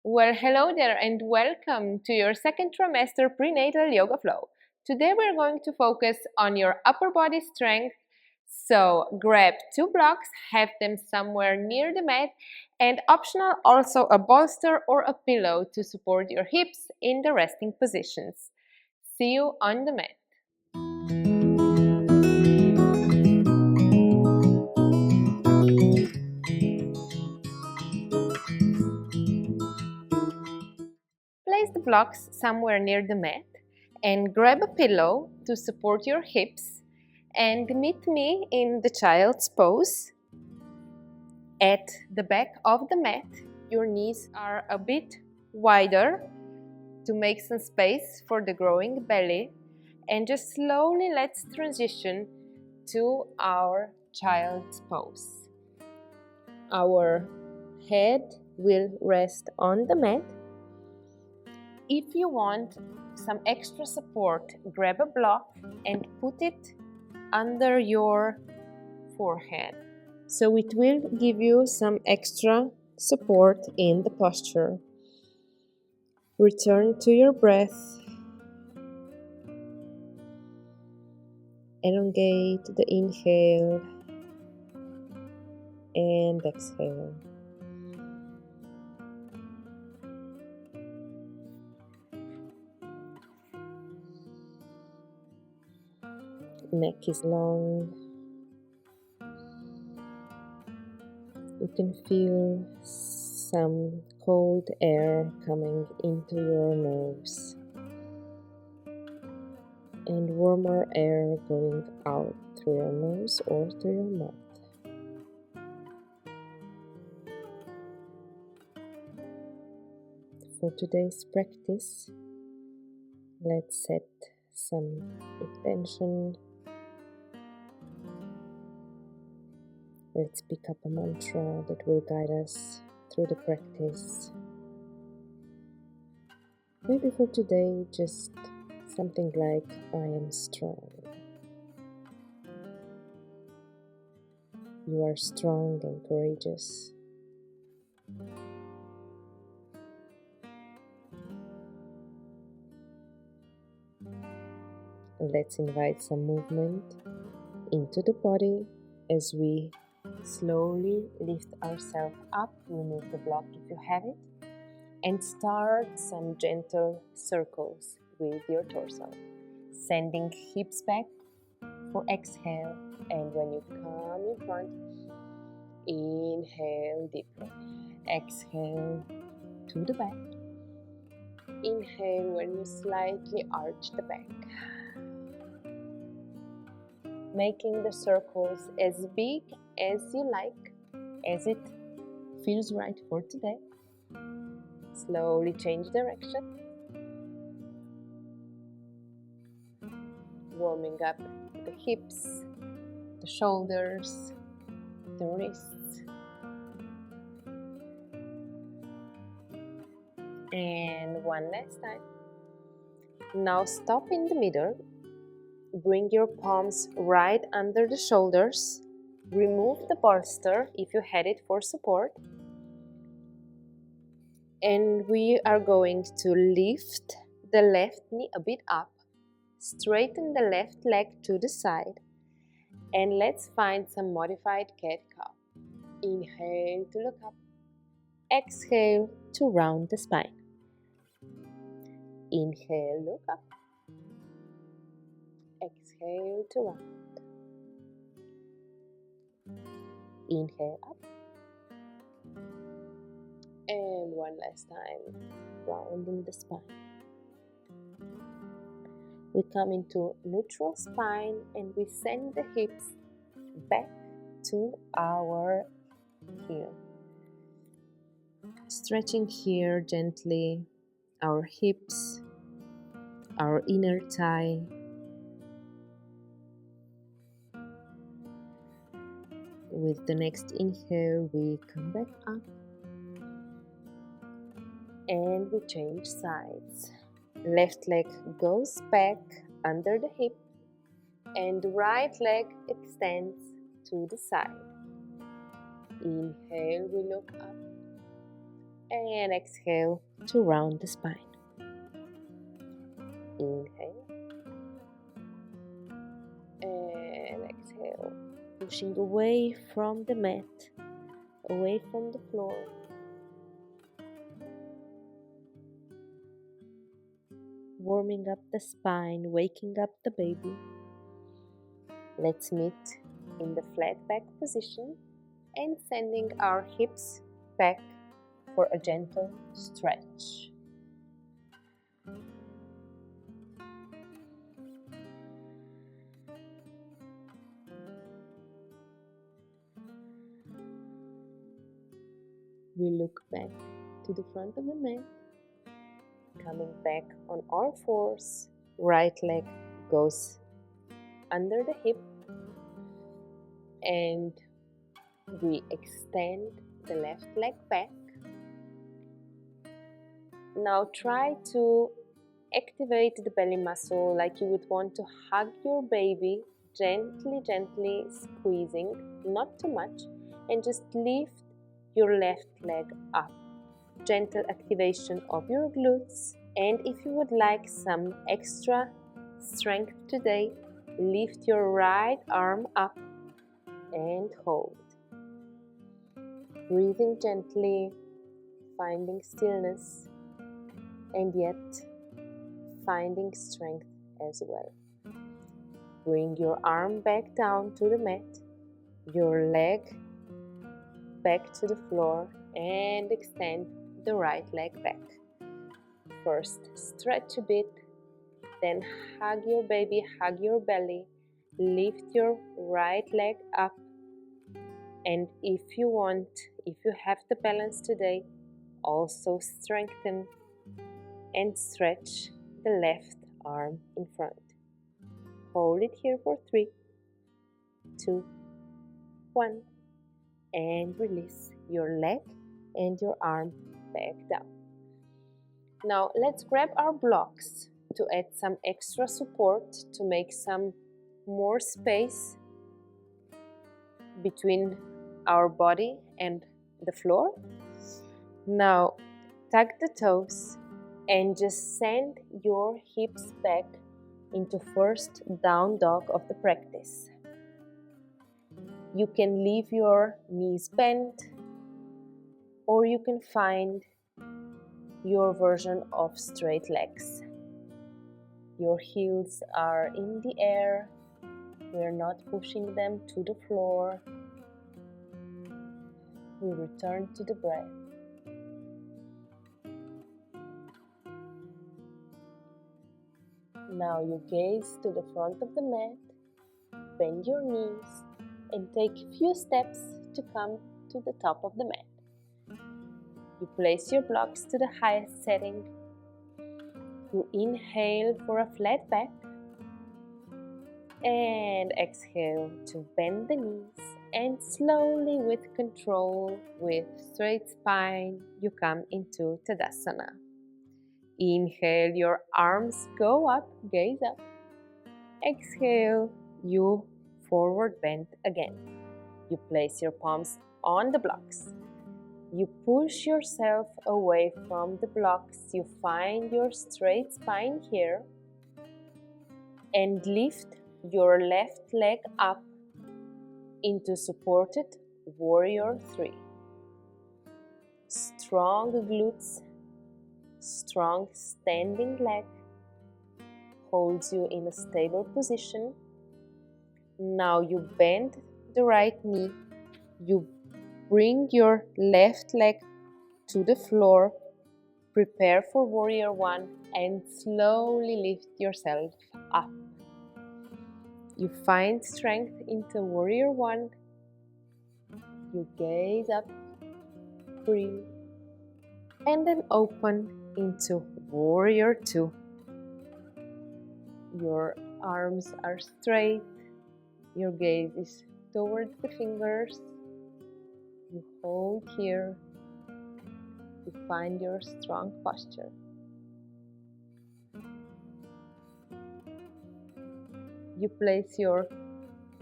Well, hello there and welcome to your second trimester prenatal yoga flow. Today we're going to focus on your upper body strength. So grab two blocks, have them somewhere near the mat, and optional also a bolster or a pillow to support your hips in the resting positions. See you on the mat. Place the blocks somewhere near the mat and grab a pillow to support your hips and meet me in the child's pose. At the back of the mat, your knees are a bit wider to make some space for the growing belly, and just slowly let's transition to our child's pose. Our head will rest on the mat. If you want some extra support, grab a block and put it under your forehead. So it will give you some extra support in the posture. Return to your breath. Elongate the inhale and exhale. Neck is long. You can feel some cold air coming into your nose and warmer air going out through your nose or through your mouth. For today's practice, let's set some intention. Let's pick up a mantra that will guide us through the practice. Maybe for today, just something like, I am strong. You are strong and courageous. Let's invite some movement into the body as we slowly lift ourselves up. Remove the block if you have it, and start some gentle circles with your torso. Sending hips back for exhale, and when you come in front, inhale deeply. Exhale to the back. Inhale when you slightly arch the back. Making the circles as big as you like, as it feels right for today. Slowly change direction. Warming up the hips, the shoulders, the wrists. And one last time. Now stop in the middle. Bring your palms right under the shoulders. Remove the bolster if you had it for support. And we are going to lift the left knee a bit up. Straighten the left leg to the side. And let's find some modified cat-cow. Inhale to look up. Exhale to round the spine. Inhale, look up. Exhale to round. Inhale up. And one last time, rounding the spine. We come into neutral spine and we send the hips back to our heel. Stretching here gently our hips, our inner thigh. With the next inhale, we come back up and we change sides. Left leg goes back under the hip and right leg extends to the side. Inhale, we look up. And exhale to round the spine. Inhale. And exhale. Pushing away from the mat, away from the floor. Warming up the spine, waking up the baby. Let's meet in the flat back position and sending our hips back for a gentle stretch. We look back to the front of the mat, coming back on all fours. Right leg goes under the hip and we extend the left leg back. Now try to activate the belly muscle like you would want to hug your baby, gently squeezing, not too much, and just lift your left leg up. Gentle activation of your glutes, and if you would like some extra strength today, lift your right arm up and hold. Breathing gently, finding stillness, and yet finding strength as well. Bring your arm back down to the mat, your leg back to the floor, and extend the right leg back. First, stretch a bit, then hug your baby, hug your belly, lift your right leg up, and if you want, if you have the balance today, also strengthen and stretch the left arm in front. Hold it here for 3, 2, 1, and release your leg and your arm back down. Now let's grab our blocks to add some extra support, to make some more space between our body and the floor. Now tuck the toes and just send your hips back into first down dog of the practice. You can leave your knees bent, or you can find your version of straight legs. Your heels are in the air, we're not pushing them to the floor. We return to the breath. Now you gaze to the front of the mat, bend your knees, and take a few steps to come to the top of the mat. You place your blocks to the highest setting. You inhale for a flat back and exhale to bend the knees, and slowly, with control, with straight spine, you come into Tadasana. Inhale, your arms go up, gaze up. Exhale, you forward bend again. You place your palms on the blocks. You push yourself away from the blocks. You find your straight spine here and lift your left leg up into supported warrior 3. Strong glutes, strong standing leg holds you in a stable position. Now you bend the right knee, you bring your left leg to the floor, prepare for warrior 1, and slowly lift yourself up. You find strength into warrior 1, you gaze up, breathe, and then open into warrior 2. Your arms are straight, your gaze is towards the fingers. You hold here to find your strong posture. You place your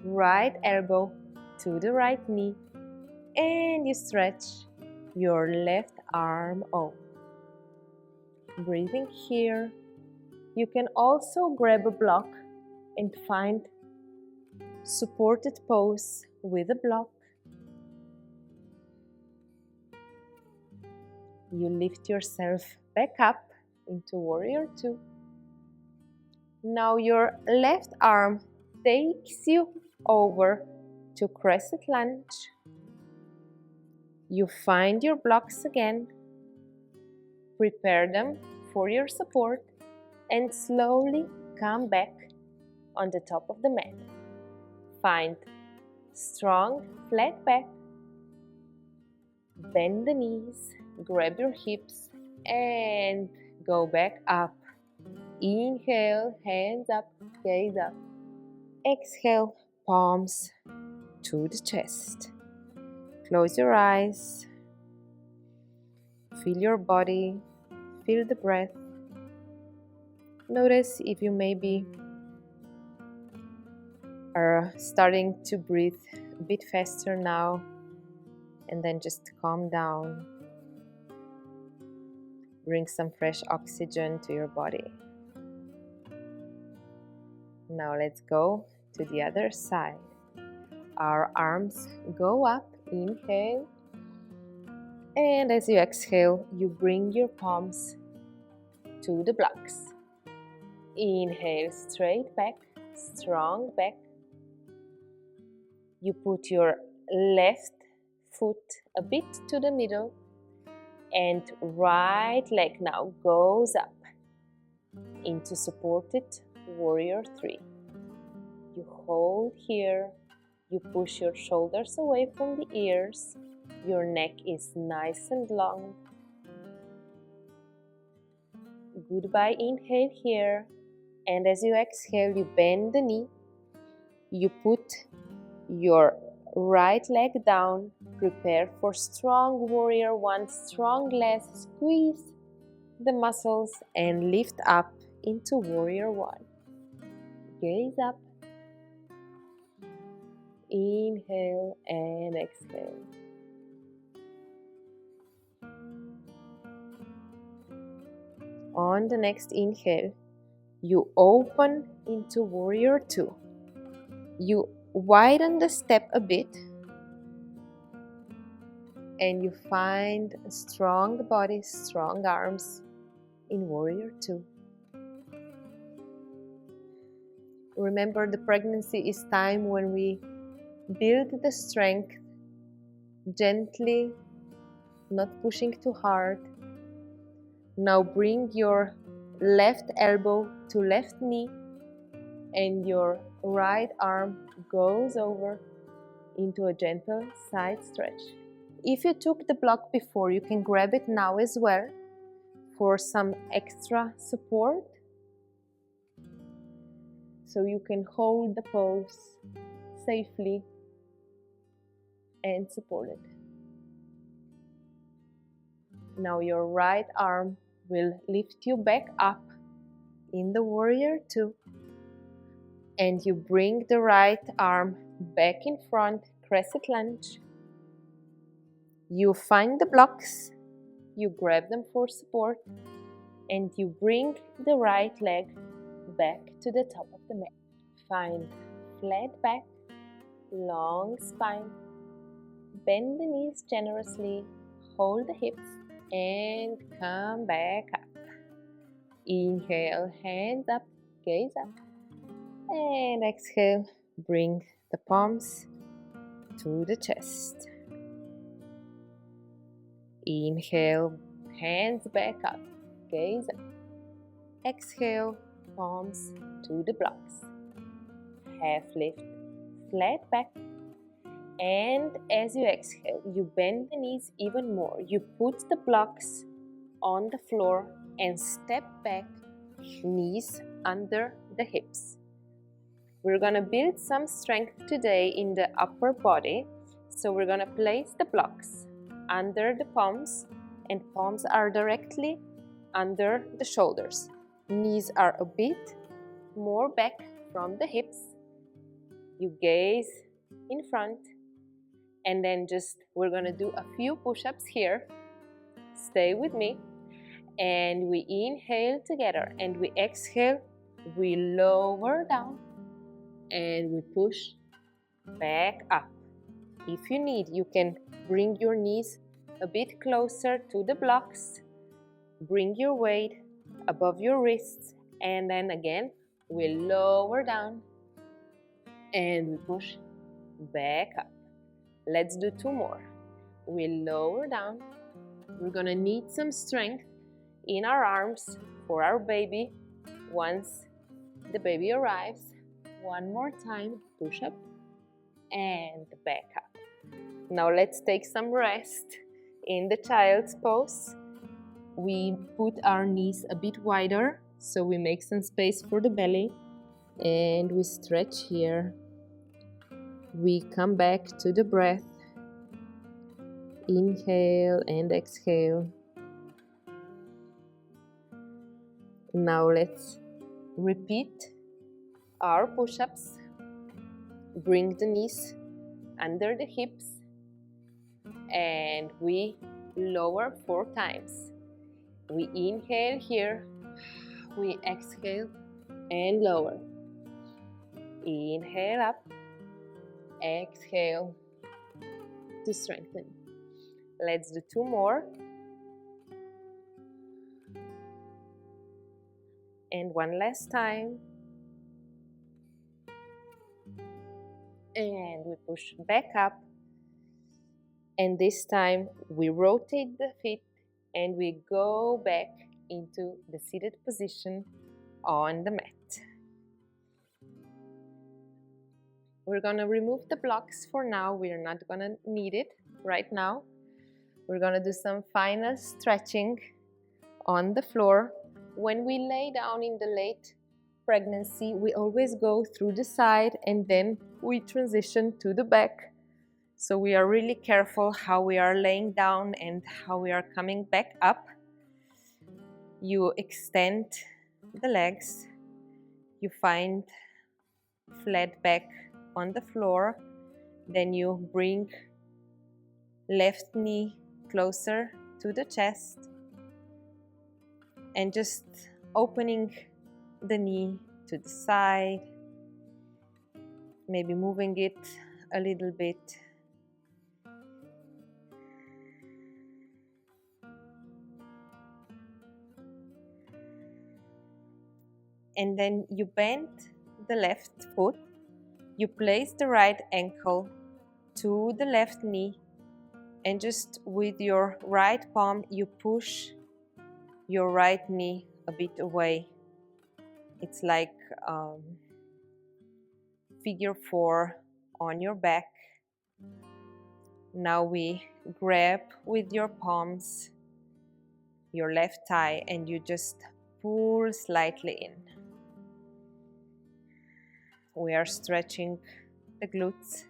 right elbow to the right knee and you stretch your left arm O. Breathing here. You can also grab a block and find supported pose with a block. You lift yourself back up into Warrior Two. Now your left arm takes you over to Crescent Lunge. You find your blocks again, prepare them for your support, and slowly come back on the top of the mat. Find strong flat back, bend the knees, grab your hips, and go back up. Inhale, hands up, gaze up. Exhale, palms to the chest. Close your eyes. Feel your body. Feel the breath. Notice if you maybe are starting to breathe a bit faster now, and then just calm down. Bring some fresh oxygen to your body. Now let's go to the other side. Our arms go up, inhale, and as you exhale, you bring your palms to the blocks. Inhale, straight back, strong back. You put your left foot a bit to the middle, and right leg now goes up into supported Warrior Three. You hold here, you push your shoulders away from the ears, your neck is nice and long. Goodbye, inhale here, and as you exhale, you bend the knee, you put your right leg down, prepare for strong Warrior One, strong legs, squeeze the muscles and lift up into Warrior One. Gaze up, inhale and exhale. On the next inhale, you open into Warrior Two. You widen the step a bit and you find a strong body, strong arms in Warrior Two. Remember, the pregnancy is time when we build the strength gently, not pushing too hard. Now bring your left elbow to left knee and your right arm goes over into a gentle side stretch. If you took the block before, you can grab it now as well for some extra support. So you can hold the pose safely and support it. Now your right arm will lift you back up in the Warrior Two, and you bring the right arm back in front, Crescent Lunge. You find the blocks, you grab them for support, and you bring the right leg back to the top of the mat. Find flat back, long spine, bend the knees generously, hold the hips, and come back up. Inhale, hands up, gaze up, and exhale, bring the palms to the chest. Inhale, hands back up, gaze up. Exhale, palms to the blocks. Half lift, flat back. And as you exhale, you bend the knees even more. You put the blocks on the floor and step back, knees under the hips. We're going to build some strength today in the upper body. So we're going to place the blocks under the palms, and palms are directly under the shoulders. Knees are a bit more back from the hips. You gaze in front, and then we're going to do a few push-ups here. Stay with me. And we inhale together and we exhale. We lower down and we push back up. If you need, you can bring your knees a bit closer to the blocks. Bring your weight above your wrists, and then again we lower down and we push back up. Let's do 2 more. We lower down. We're gonna need some strength in our arms for our baby once the baby arrives. 1 more time, push up and back up. Now let's take some rest in the child's pose. We put our knees a bit wider so we make some space for the belly, and we stretch here. We come back to the breath. Inhale and exhale. Now let's repeat our push-ups. Bring the knees under the hips and we lower 4 times. We inhale here, we exhale and lower. Inhale up, exhale to strengthen. Let's do 2 more. And 1 last time. And we push back up. And this time we rotate the feet and we go back into the seated position on the mat. We're gonna remove the blocks for now. We're not gonna need it right now. We're gonna do some final stretching on the floor. When we lay down in the late pregnancy, we always go through the side and then we transition to the back. So we are really careful how we are laying down and how we are coming back up. You extend the legs, you find flat back on the floor, then you bring left knee closer to the chest and just opening the knee to the side, maybe moving it a little bit. And then you bend the left foot, you place the right ankle to the left knee, and just with your right palm you push your right knee a bit away. It's like figure 4 on your back. Now we grab with your palms your left thigh and you just pull slightly in. We are stretching the glutes,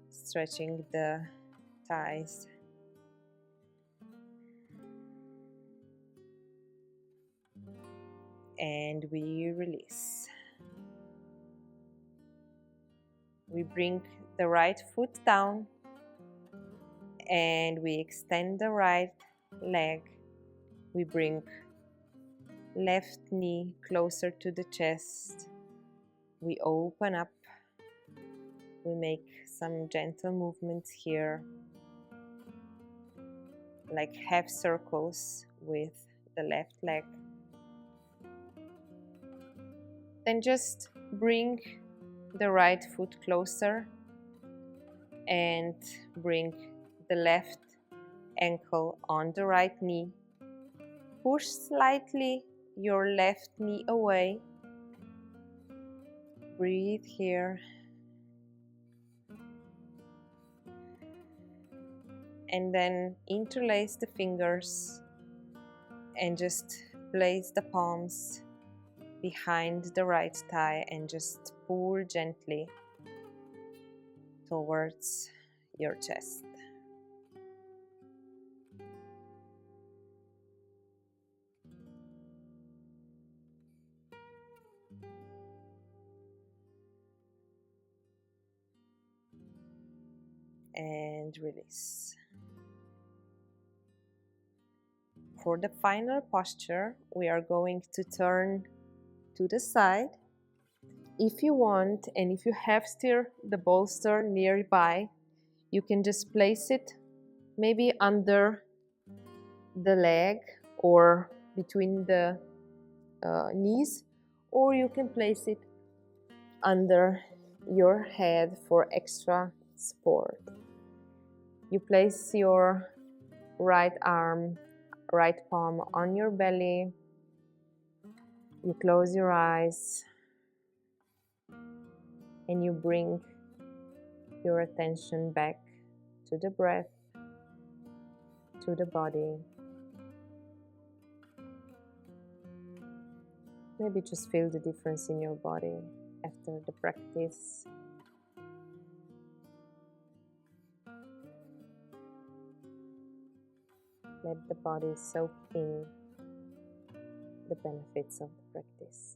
stretching the thighs. And we release. We bring the right foot down and we extend the right leg. We bring left knee closer to the chest. We open up. We make some gentle movements here, like half circles with the left leg. Then just bring the right foot closer and bring the left ankle on the right knee. Push slightly your left knee away. Breathe here. And then interlace the fingers and just place the palms behind the right thigh and just pull gently towards your chest. And release. For the final posture, we are going to turn to the side. If you want, and if you have still the bolster nearby, you can just place it maybe under the leg or between the knees, or you can place it under your head for extra support. You place your right arm, right palm on your belly. You close your eyes and you bring your attention back to the breath, to the body. Maybe just feel the difference in your body after the practice. Let the body soak in the benefits of the practice.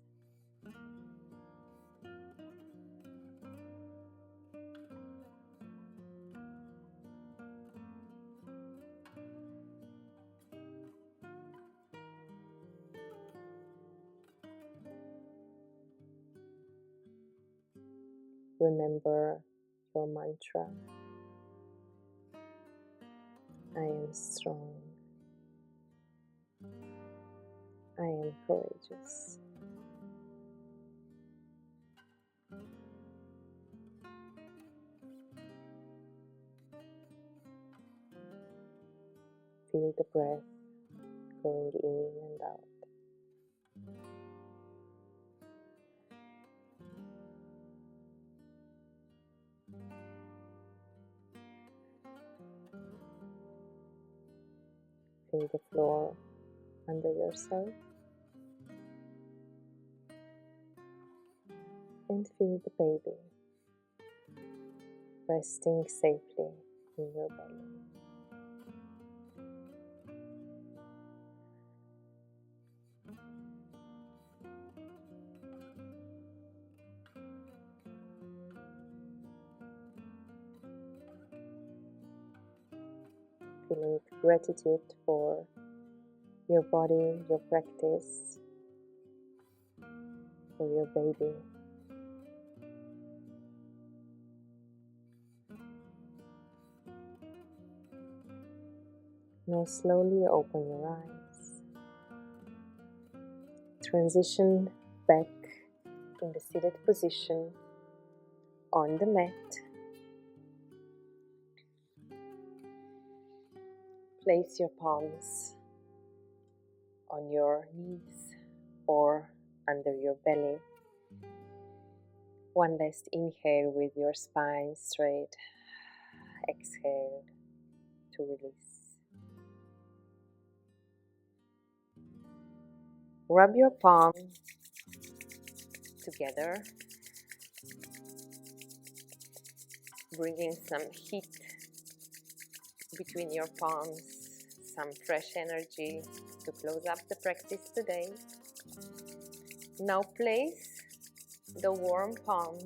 Remember your mantra. I am strong. I am courageous. Feel the breath going in and out. Feel the floor under yourself. And feel the baby resting safely in your belly. Feeling gratitude for your body, your practice, for your baby. Now slowly open your eyes. Transition back in the seated position on the mat. Place your palms on your knees or under your belly. One last inhale with your spine straight. Exhale to release. Rub your palm together, bringing some heat between your palms, some fresh energy to close up the practice today. Now place the warm palm,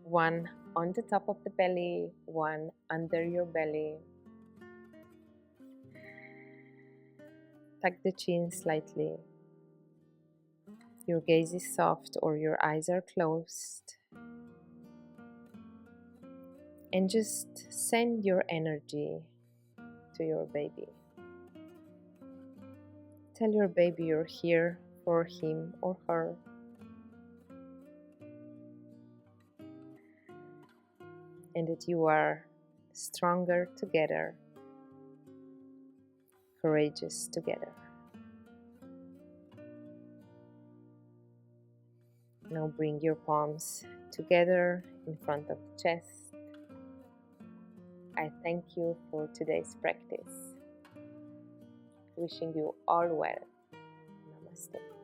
one on the top of the belly, one under your belly. Tuck the chin slightly. Your gaze is soft or your eyes are closed. And just send your energy to your baby. Tell your baby you're here for him or her. And that you are stronger together, courageous together. Now bring your palms together in front of the chest. I thank you for today's practice. Wishing you all well. Namaste.